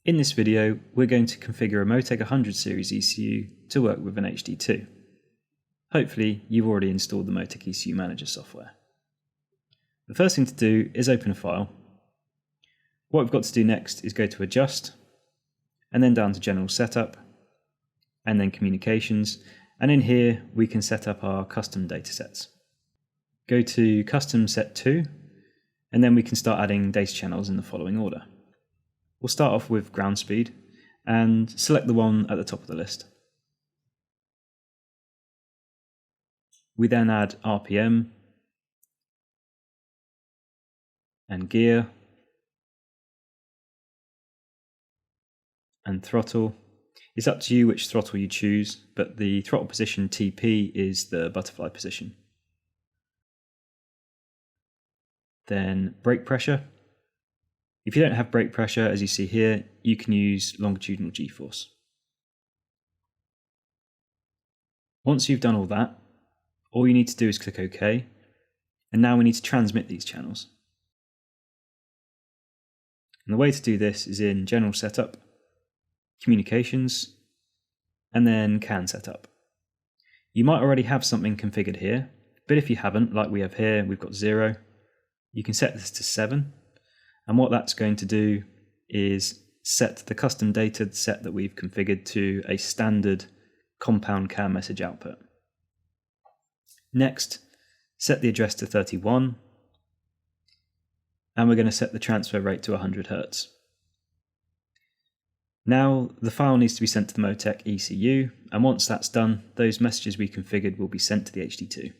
In this video, we're going to configure a MoTeC 100 Series ECU to work with an HD2. Hopefully, you've already installed the MoTeC ECU Manager software. The first thing to do is open a file. What we've got to do next is go to Adjust, and then down to General Setup, and then Communications, and in here we can set up our custom datasets. Go to Custom Set 2, and then we can start adding data channels in the following order. We'll start off with ground speed and select the one at the top of the list. We then add RPM and gear and throttle. It's up to you which throttle you choose, but the throttle position TP is the butterfly position. Then brake pressure. If you don't have brake pressure, as you see here, you can use longitudinal G-force. Once you've done all that, all you need to do is click OK, and now we need to transmit these channels. And the way to do this is in General Setup, Communications, and then CAN Setup. You might already have something configured here, but if you haven't, like we have here, we've got 0, you can set this to 7. And what that's going to do is set the custom data set that we've configured to a standard compound CAN message output. Next, set the address to 31, and we're going to set the transfer rate to 100 Hz. Now the file needs to be sent to the MoTeC ECU, and once that's done, those messages we configured will be sent to the HD2.